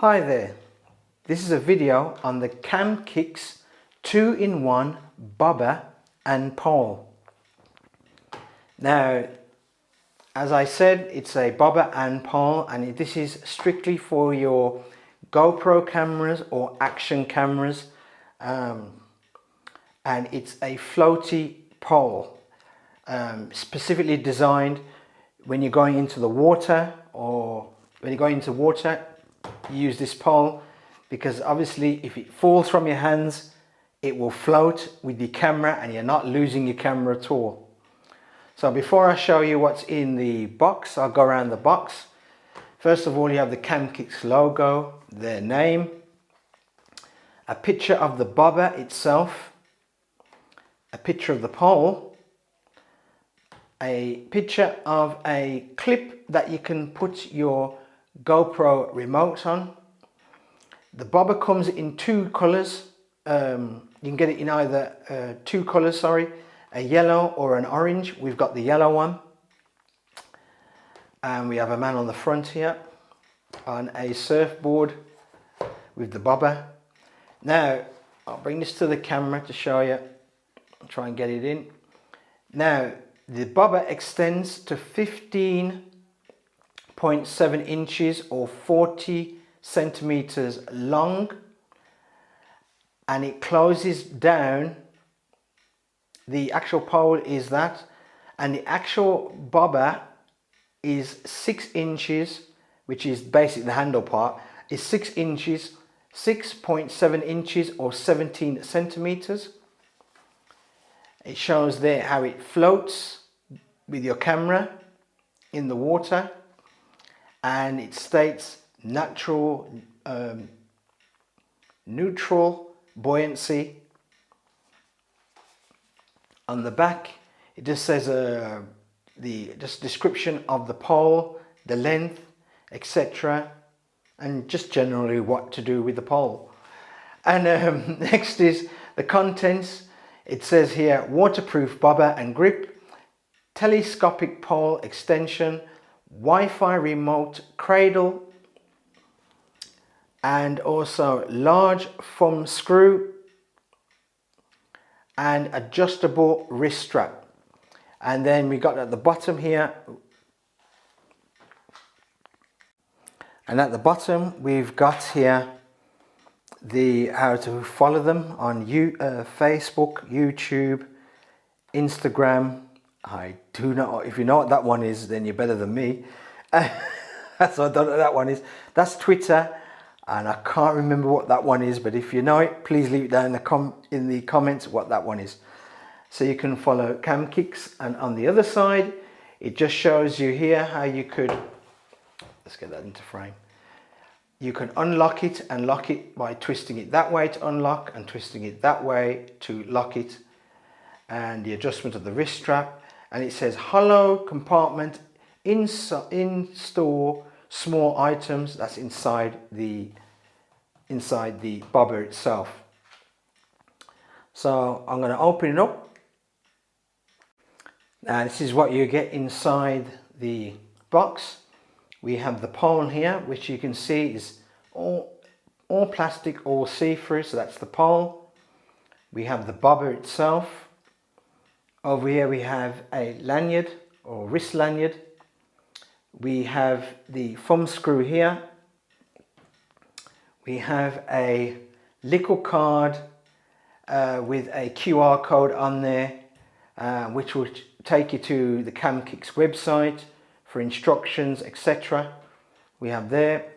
Hi there, this is a video on the Camkix 2-in-1 bobber and pole. Now, as I said, it's a bobber and pole, and this is strictly for your GoPro cameras or action cameras, and it's a floaty pole, specifically designed when you're going into the water, or when you're going into water you use this pole, because obviously if it falls from your hands it will float with your camera and you're not losing your camera at all. So before I show you what's in the box, I'll go around the box. First of all, you have the Camkix logo, their name, a picture of the bobber itself, a picture of the pole, a picture of a clip that you can put your GoPro remote on. The bobber comes in two colors. You can get it in either two colors, a yellow or an orange. We've got the yellow one, and we have a man on the front here on a surfboard with the bobber. Now I'll bring this to the camera to show you. I'll try and get it in. Now the bobber extends to 15.7 inches or 40 centimeters long, and it closes down. The actual pole is that, and the actual bobber is 6 inches, which is basically the handle part, is 6 inches, 6.7 inches or 17 centimeters. It shows there how it floats with your camera in the water, and it states neutral buoyancy. On the back it just says the description of the pole, the length, etc., and just generally what to do with the pole. And next is the contents. It says here: waterproof bobber and grip, telescopic pole extension, Wi-Fi remote cradle, and also large thumb screw and adjustable wrist strap. And then we got at the bottom here, and at the bottom we've got here the how to follow them on Facebook, YouTube, Instagram. I do not. If you know what that one is, then you're better than me. So I don't know what that one is. That's Twitter, and I can't remember what that one is. But if you know it, please leave it down in the comments what that one is. So you can follow Camkix, and on the other side, it just shows you here how you could. Let's get that into frame. You can unlock it and lock it by twisting it that way to unlock and twisting it that way to lock it, and the adjustment of the wrist strap. And it says hollow compartment, in-store small items. That's inside the bobber itself. So I'm going to open it up. Now this is what you get inside the box. We have the pole here, which you can see is all plastic, all see-through, so that's the pole. We have the bobber itself. Over here we have a lanyard or wrist lanyard. We have the thumb screw here. We have a little card with a QR code on there, which will take you to the Camkix website for instructions, etc. We have there.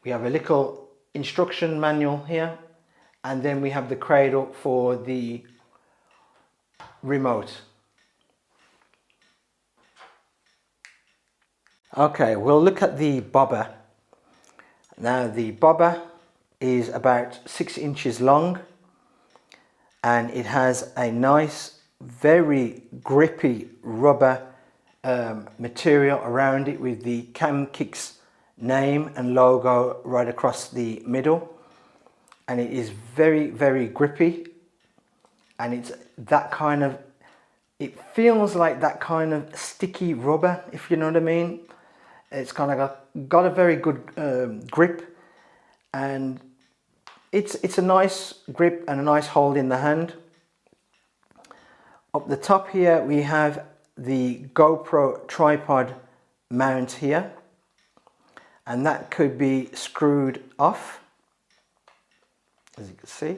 We have a little instruction manual here, and then we have the cradle for the remote. Okay, we'll look at the bobber. Now the bobber is about 6 inches long, and it has a nice, very grippy rubber material around it with the Camkix name and logo right across the middle, and it is very, very grippy. And it's that kind of, it feels like that kind of sticky rubber, if you know what I mean. It's kind of got a very good grip, and it's a nice grip and a nice hold in the hand. Up the top here we have the GoPro tripod mount here, and that could be screwed off, as you can see.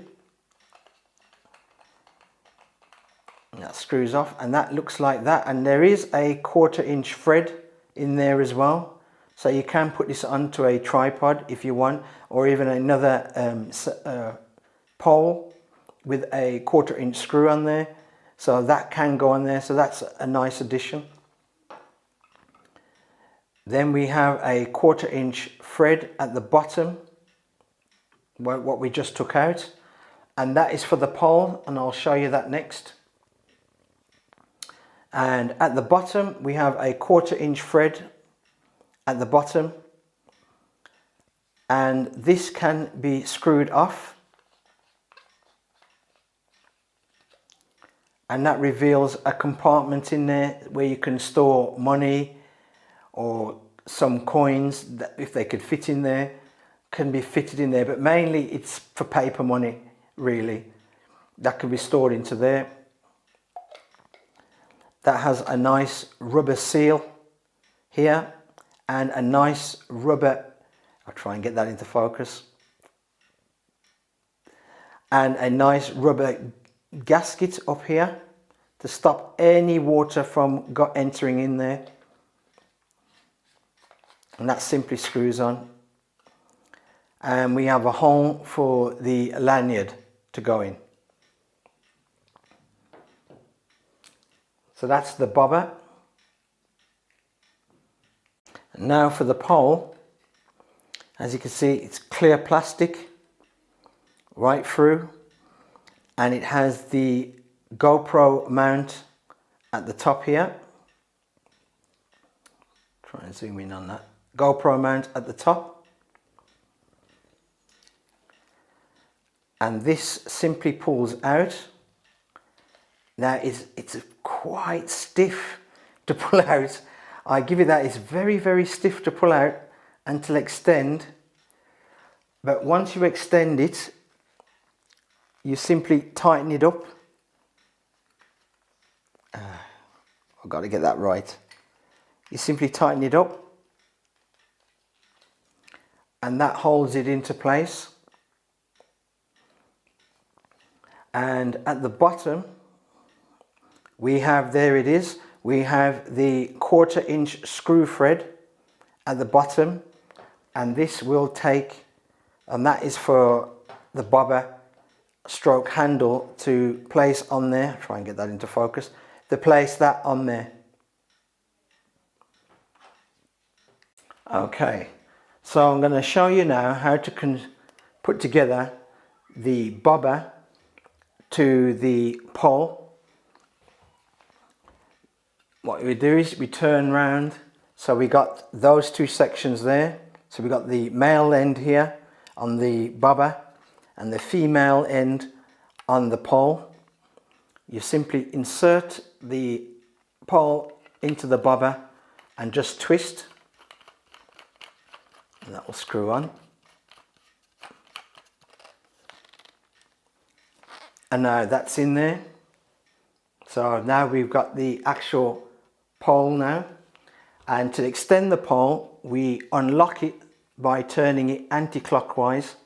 And that screws off, and that looks like that, and there is a 1/4 inch thread in there as well, so you can put this onto a tripod if you want, or even another pole with a 1/4 inch screw on there, so that can go on there, so that's a nice addition. Then we have a 1/4 inch thread at the bottom, what we just took out, and that is for the pole, and I'll show you that next. And at the bottom we have a 1/4 inch thread at the bottom, and this can be screwed off, and that reveals a compartment in there where you can store money or some coins that, if they could fit in there, can be fitted in there, but mainly it's for paper money really, that can be stored into there. That has a nice rubber seal here, and a nice rubber, I'll try and get that into focus, and a nice rubber gasket up here to stop any water from entering in there, and that simply screws on. And we have a hole for the lanyard to go in. So that's the bobber. And now for the pole. As you can see, it's clear plastic right through, and it has the GoPro mount at the top here. Try and zoom in on that. GoPro mount at the top. And this simply pulls out. Now it's quite stiff to pull out. I give you that, it's very, very stiff to pull out and to extend. But once you extend it, you simply tighten it up. I've got to get that right. You simply tighten it up, and that holds it into place. And at the bottom we have, there it is, we have the 1/4 inch screw thread at the bottom, and this will take, and that is for the bobber stroke handle to place on there. Try and get that into focus, to place that on there. Okay, so I'm going to show you now how to put together the bobber to the pole. What we do is we turn round, so we got those two sections there. So we got the male end here on the bobber and the female end on the pole. You simply insert the pole into the bobber and just twist, and that will screw on. And now that's in there. So now we've got the actual pole now, and to extend the pole we unlock it by turning it anti-clockwise,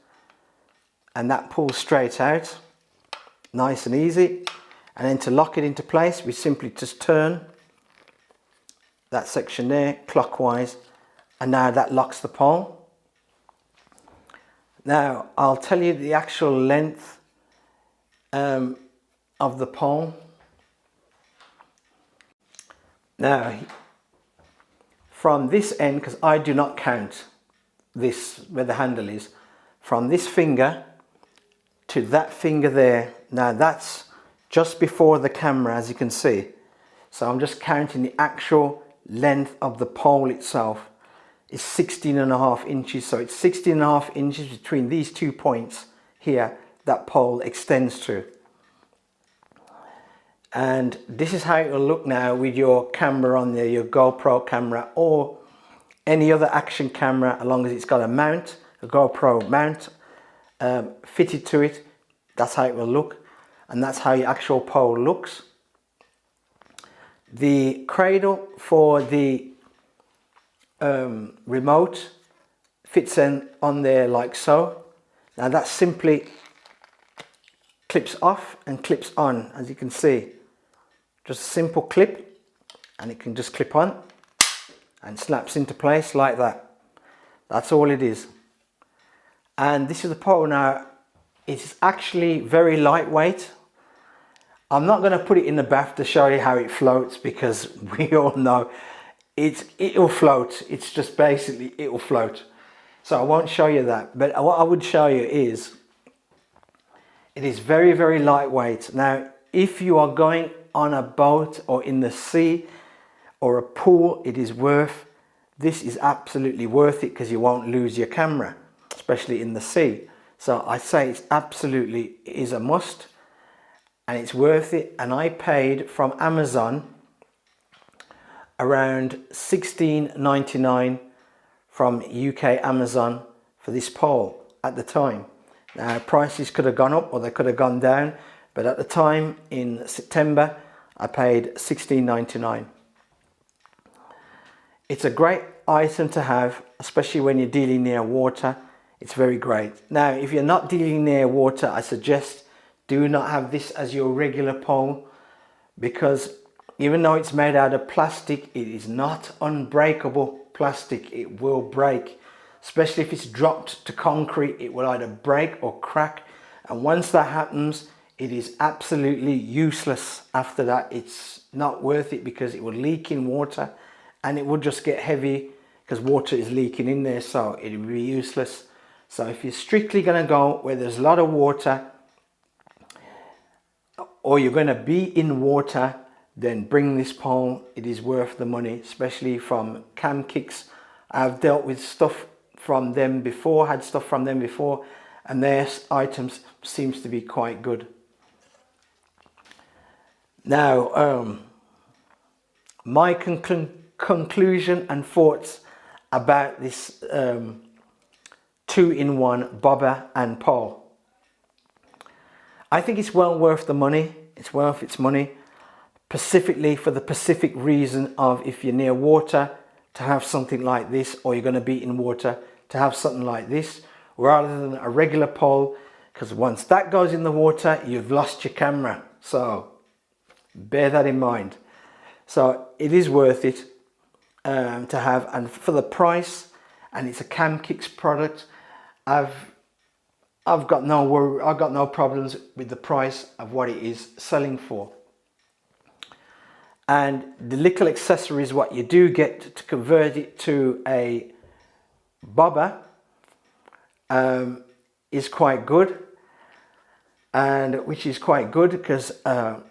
and that pulls straight out, nice and easy. And then to lock it into place we simply just turn that section there clockwise, and now that locks the pole. Now I'll tell you the actual length of the pole. Now from this end, because I do not count this where the handle is, from this finger to that finger there, now that's just before the camera, as you can see. So I'm just counting the actual length of the pole itself. It's 16.5 inches, so it's 16.5 inches between these 2 points here that pole extends to. And this is how it will look now with your camera on there, your GoPro camera or any other action camera, as long as it's got a mount, a GoPro mount fitted to it. That's how it will look, and that's how your actual pole looks. The cradle for the remote fits in on there like so. Now that simply clips off and clips on, as you can see. Just a simple clip, and it can just clip on and snaps into place like that. That's all it is. And this is the pole. Now it's actually very lightweight. I'm not going to put it in the bath to show you how it floats, because we all know it'll float. It's just basically it'll float. So I won't show you that, but what I would show you is it is very, very lightweight. Now if you are going on a boat or in the sea or a pool, it is worth, this is absolutely worth it, because you won't lose your camera, especially in the sea. So I say it's absolutely is a must, and it's worth it. And I paid from Amazon around $16.99 from UK Amazon for this pole at the time. Now prices could have gone up or they could have gone down, but at the time in September I paid $16.99. It's a great item to have, especially when you're dealing near water. It's very great. Now if you're not dealing near water, I suggest do not have this as your regular pole, because even though it's made out of plastic, it is not unbreakable plastic. It will break, especially if it's dropped to concrete. It will either break or crack, and once that happens, it is absolutely useless. After that, it's not worth it, because it will leak in water and it will just get heavy because water is leaking in there, so it will be useless. So if you're strictly going to go where there's a lot of water, or you're going to be in water, then bring this pole. It is worth the money, especially from Camkix. I've dealt with stuff from them before, had stuff from them before, and their items seems to be quite good. Now my conclusion and thoughts about this 2-in-1 bobber and pole. I think it's well worth the money. It's worth its money, specifically for the specific reason of if you're near water, to have something like this, or you're going to be in water, to have something like this rather than a regular pole, because once that goes in the water, you've lost your camera. So bear that in mind. So it is worth it to have, and for the price, and it's a Camkix product. I've got no worry, I've got no problems with the price of what it is selling for. And the little accessories what you do get to convert it to a bobber is quite good, and which is quite good, because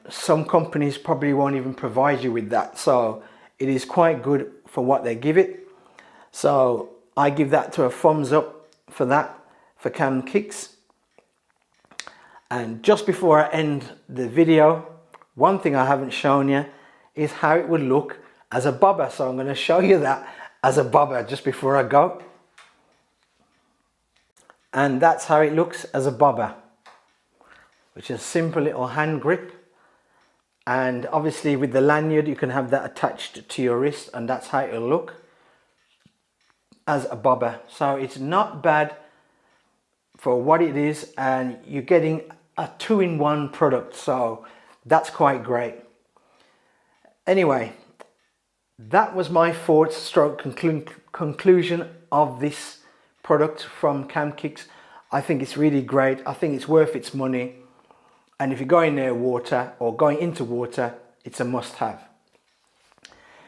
some companies probably won't even provide you with that. So it is quite good for what they give it. So I give that to a thumbs up for that, for Camkix. And just before I end the video, one thing I haven't shown you is how it would look as a bobber. So I'm going to show you that as a bobber just before I go. And that's how it looks as a bobber, which is a simple little hand grip. And obviously with the lanyard, you can have that attached to your wrist, and that's how it'll look as a bobber. So it's not bad for what it is, and you're getting a 2-in-1 product, so that's quite great. Anyway, that was my thoughts stroke conclusion of this product from Camkix. I think it's really great. I think it's worth its money, and if you're going near water or going into water, it's a must-have.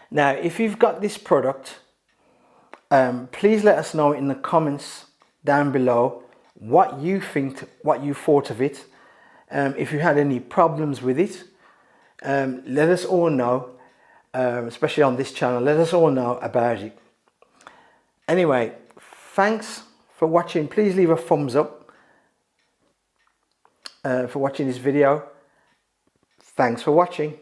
Now if you've got this product, please let us know in the comments down below what you think, what you thought of it. If you had any problems with it, let us all know, especially on this channel. Let us all know about it. Anyway, thanks for watching. Please leave a thumbs up for watching this video. Thanks for watching.